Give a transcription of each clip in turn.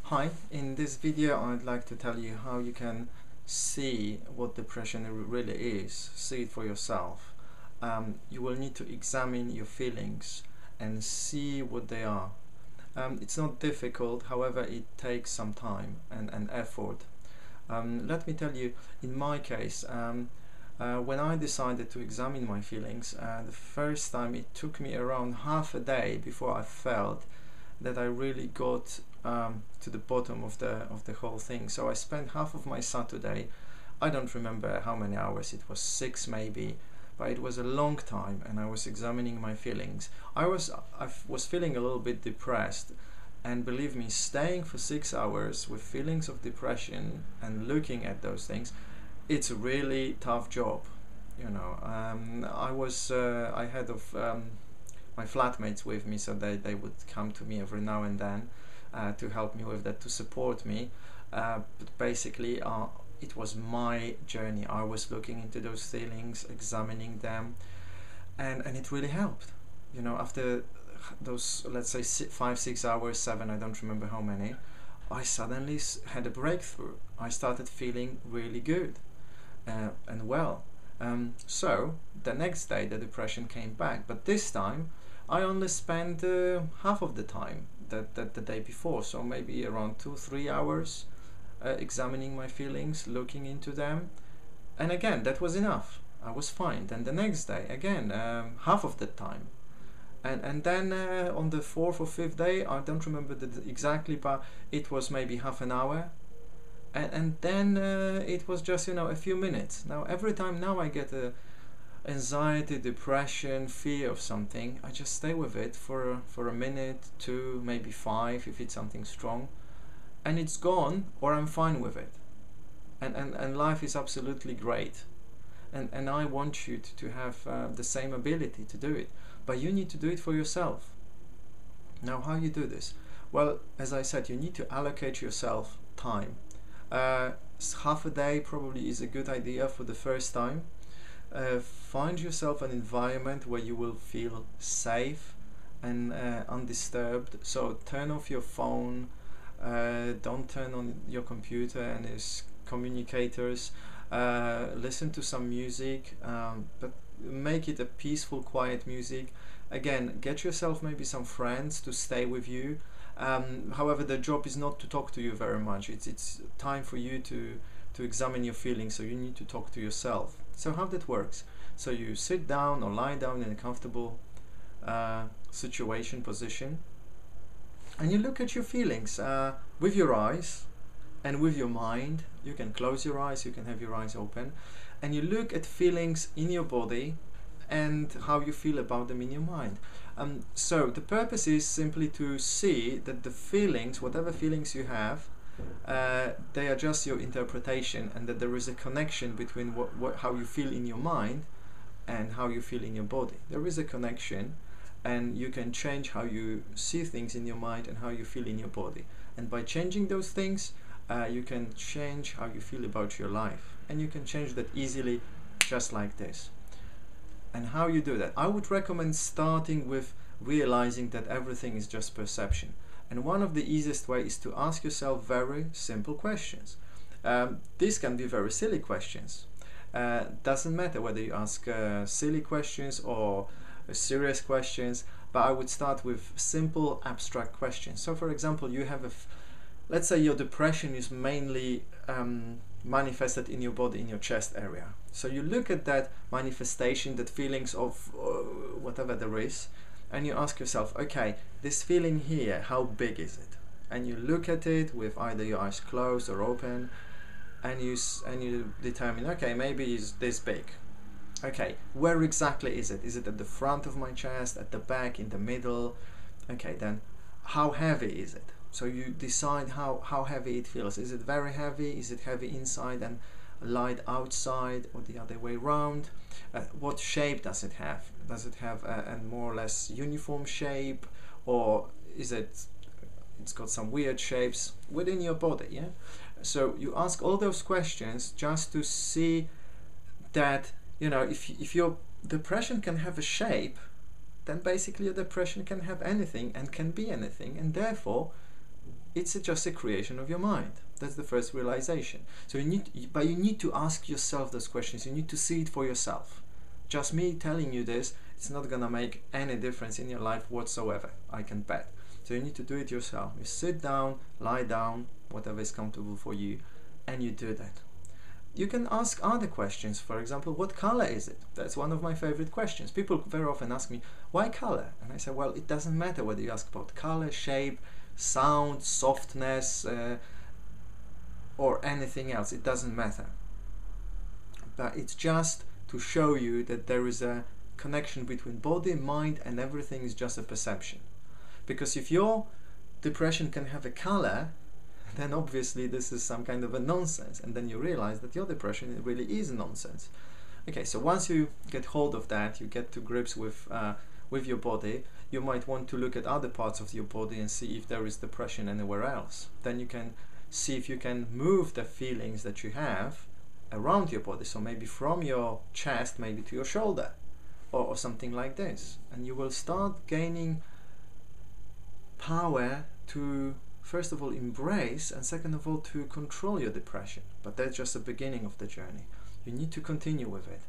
Hi, in this video I'd like to tell you how you can see what depression really is, see it for yourself. You will need to examine your feelings and see what they are. It's not difficult, however it takes some time and effort. Let me tell you, in my case, when I decided to examine my feelings, the first time it took me around half a day before I felt that I really got to the bottom of the whole thing. So I spent half of my Saturday, I don't remember how many hours, it was 6 maybe, but it was a long time, and I was examining my feelings. I was feeling a little bit depressed, and believe me, staying for 6 hours with feelings of depression and looking at those things, it's a really tough job. You know, I had my flatmates with me, so they would come to me every now and then to help me with that, to support me. But basically, it was my journey. I was looking into those feelings, examining them, and it really helped. You know, after those, let's say 5-6 hours, 7, I don't remember how many, I suddenly had a breakthrough. I started feeling really good and well. So the next day the depression came back, but this time I only spent half of the time that the day before, so maybe around 2-3 hours examining my feelings, looking into them, and again that was enough. I was fine. Then the next day again, half of the time, and then on the 4th or 5th day, I don't remember exactly, but it was maybe half an hour, and then it was just, you know, a few minutes. Now every time now I get anxiety, depression, fear of something, I just stay with it for a minute, 2, maybe 5 if it's something strong, and it's gone, or I'm fine with it, and life is absolutely great. And I want you to have the same ability to do it, but you need to do it for yourself. Now, how you do this? Well, as I said, you need to allocate yourself time. Half a day probably is a good idea for the first time. Find yourself an environment where you will feel safe and undisturbed. So turn off your phone, don't turn on your computer and its communicators, listen to some music, but make it a peaceful, quiet music. Again, get yourself maybe some friends to stay with you. However, the job is not to talk to you very much. It's time for you to examine your feelings, so you need to talk to yourself. So how that works? So you sit down or lie down in a comfortable position, and you look at your feelings with your eyes and with your mind. You can close your eyes, you can have your eyes open, and you look at feelings in your body and how you feel about them in your mind. So the purpose is simply to see that the feelings, whatever feelings you have, they are just your interpretation, and that there is a connection between how you feel in your mind and how you feel in your body. There is a connection, and you can change how you see things in your mind and how you feel in your body. And by changing those things, you can change how you feel about your life, and you can change that easily, just like this. And how you do that? I would recommend starting with realizing that everything is just perception. And one of the easiest ways is to ask yourself very simple questions. These can be very silly questions. Doesn't matter whether you ask silly questions or serious questions, but I would start with simple abstract questions. So for example, you have let's say your depression is mainly manifested in your body, in your chest area. So you look at that manifestation, that feelings of whatever there is, and you ask yourself, okay, this feeling here, how big is it? And you look at it with either your eyes closed or open, and you determine, okay, maybe it's this big. Okay, where exactly is it? Is it at the front of my chest, at the back, in the middle? Okay, then how heavy is it? So you decide how heavy it feels. Is it very heavy? Is it heavy inside and light outside, or the other way around? What shape does it have? Does it have a more or less uniform shape, or is it's got some weird shapes within your body? Yeah. So you ask all those questions just to see that, you know, if your depression can have a shape, then basically your depression can have anything and can be anything, and therefore it's just a creation of your mind. That's the first realization. So you need to ask yourself those questions. You need to see it for yourself. Just me telling you this, it's not gonna make any difference in your life whatsoever, I can bet. So you need to do it yourself. You sit down, lie down, whatever is comfortable for you, and you do that. You can ask other questions. For example, what color is it? That's one of my favorite questions. People very often ask me, why color? And I say, well, it doesn't matter whether you ask about color, shape, sound, softness, or anything else. It doesn't matter. But it's just to show you that there is a connection between body, mind, and everything is just a perception. Because if your depression can have a color, then obviously this is some kind of a nonsense, and then you realize that your depression really is nonsense. Okay, so once you get hold of that, you get to grips with your body, you might want to look at other parts of your body and see if there is depression anywhere else. Then you can see if you can move the feelings that you have around your body, so maybe from your chest maybe to your shoulder, or something like this, and you will start gaining power to, first of all, embrace, and second of all, to control your depression. But that's just the beginning of the journey. You need to continue with it.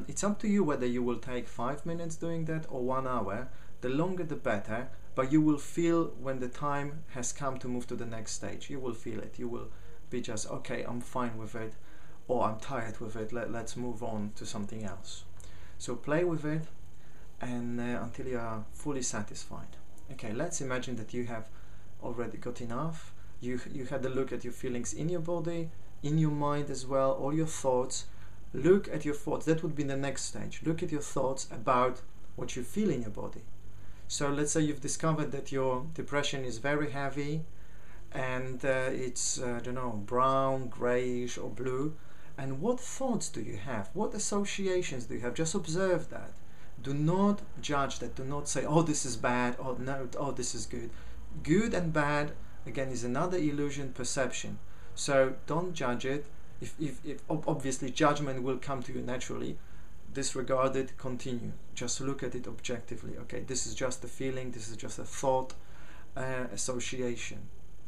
It's up to you whether you will take 5 minutes doing that or 1 hour. The longer the better, but you will feel when the time has come to move to the next stage. You will feel it. You will be just, okay, I'm fine with it, or I'm tired with it, let's move on to something else. So play with it and until you are fully satisfied. Okay, let's imagine that you have already got enough. You had a look at your feelings in your body, in your mind as well, all your thoughts. Look at your thoughts. That would be the next stage. Look at your thoughts about what you feel in your body. So let's say you've discovered that your depression is very heavy and it's, I don't know, brown, grayish or blue. And what thoughts do you have? What associations do you have? Just observe that. Do not judge that. Do not say, oh, this is bad, or no, oh, this is good. Good and bad, again, is another illusion, perception. So don't judge it. If obviously judgment will come to you naturally, disregard it, continue. Just look at it objectively. Okay, this is just a feeling, this is just a thought, association,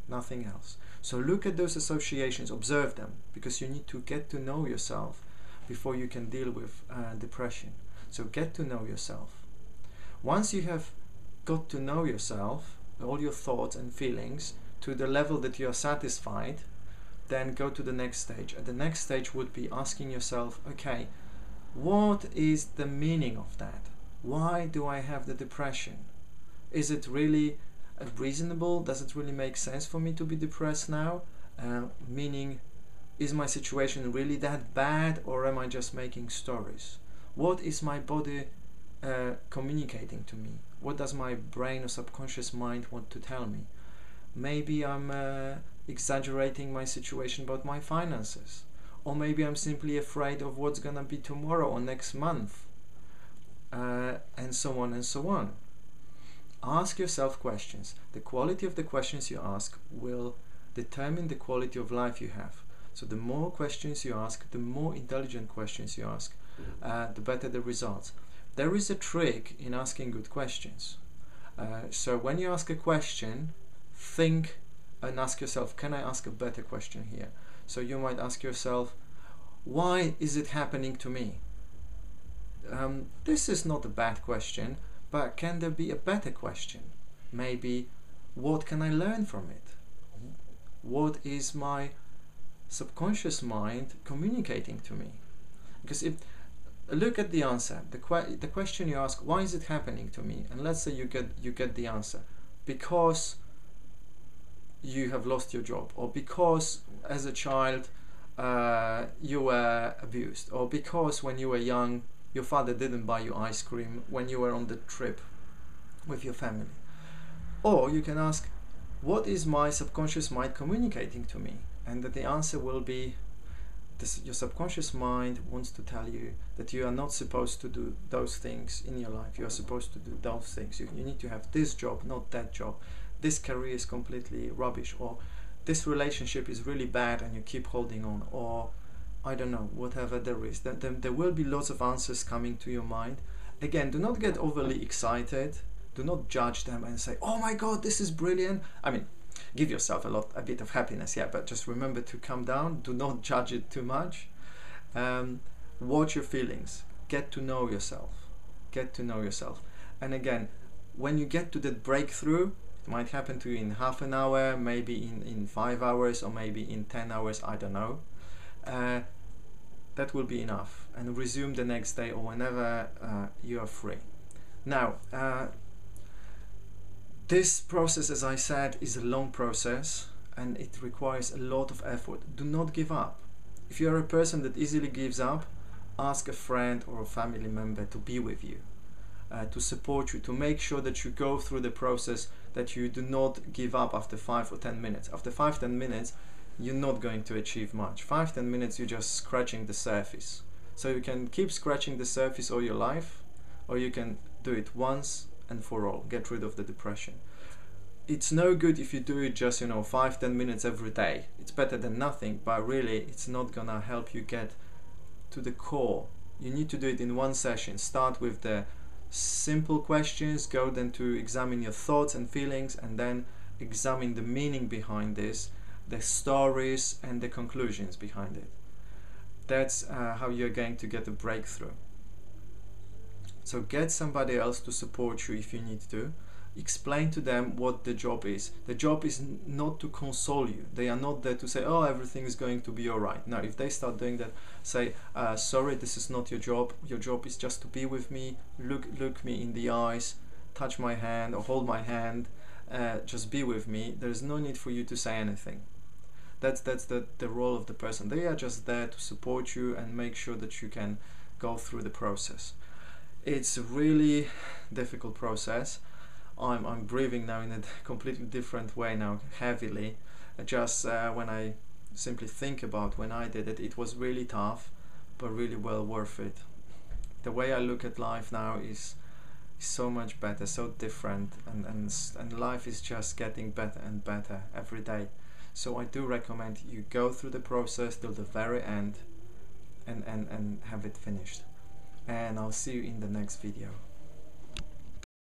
nothing else. So look at those associations, observe them, because you need to get to know yourself before you can deal with depression. So get to know yourself. Once you have got to know yourself, all your thoughts and feelings, to the level that you are satisfied, then go to the next stage. And the next stage would be asking yourself, okay, what is the meaning of that? Why do I have the depression? Is it really reasonable? Does it really make sense for me to be depressed now? Meaning, is my situation really that bad, or am I just making stories? What is my body communicating to me? What does my brain or subconscious mind want to tell me? Maybe I'm exaggerating my situation about my finances, or maybe I'm simply afraid of what's gonna be tomorrow or next month, and so on and so on. Ask yourself questions. The quality of the questions you ask will determine the quality of life you have. So the more questions you ask, the more intelligent questions you ask, the better the results. There is a trick in asking good questions. So when you ask a question, think and ask yourself, can I ask a better question here? So you might ask yourself, why is it happening to me? This is not a bad question, but can there be a better question? Maybe, what can I learn from it? What is my subconscious mind communicating to me? Because if look at the answer, the question you ask, why is it happening to me? And let's say you get the answer, because you have lost your job, or because as a child you were abused, or because when you were young your father didn't buy you ice cream when you were on the trip with your family. Or you can ask, what is my subconscious mind communicating to me? And that the answer will be, your subconscious mind wants to tell you that you are not supposed to do those things in your life. You are supposed to do those things. You need to have this job, not that job. This career is completely rubbish, or this relationship is really bad and you keep holding on, or I don't know, whatever there is. There will be lots of answers coming to your mind. Again, do not get overly excited. Do not judge them and say, oh my God, this is brilliant. I mean, give yourself a bit of happiness, yeah, but just remember to calm down. Do not judge it too much. Watch your feelings. Get to know yourself. Get to know yourself. And again, when you get to that breakthrough, it might happen to you in half an hour, maybe in 5 hours, or maybe in 10 hours, I don't know. That will be enough, and resume the next day or whenever you are free. Now, this process, as I said, is a long process, and it requires a lot of effort. Do not give up. If you are a person that easily gives up, ask a friend or a family member to be with you, to support you, to make sure that you go through the process, that you do not give up after 5 or 10 minutes. After 5-10 minutes, you're not going to achieve much. 5-10 minutes, you're just scratching the surface. So you can keep scratching the surface all your life, or you can do it once and for all. Get rid of the depression. It's no good if you do it just 5-10 minutes every day. It's better than nothing, but really it's not gonna help you get to the core. You need to do it in one session. Start with the simple questions, go then to examine your thoughts and feelings, and then examine the meaning behind this, the stories and the conclusions behind it. That's how you're going to get a breakthrough. So get somebody else to support you if you need to. Explain to them what the job is. The job is not to console you. They are not there to say, oh, everything is going to be alright. No, if they start doing that, say, sorry, this is not your job. Your job is just to be with me, look me in the eyes, touch my hand or hold my hand, just be with me. There's no need for you to say anything. That's the role of the person. They are just there to support you and make sure that you can go through the process. It's a really difficult process. I'm breathing now in a completely different way now, heavily. Just when I simply think about when I did it, it was really tough, but really well worth it. The way I look at life now is so much better, so different, and life is just getting better and better every day. So I do recommend you go through the process till the very end and have it finished. And I'll see you in the next video.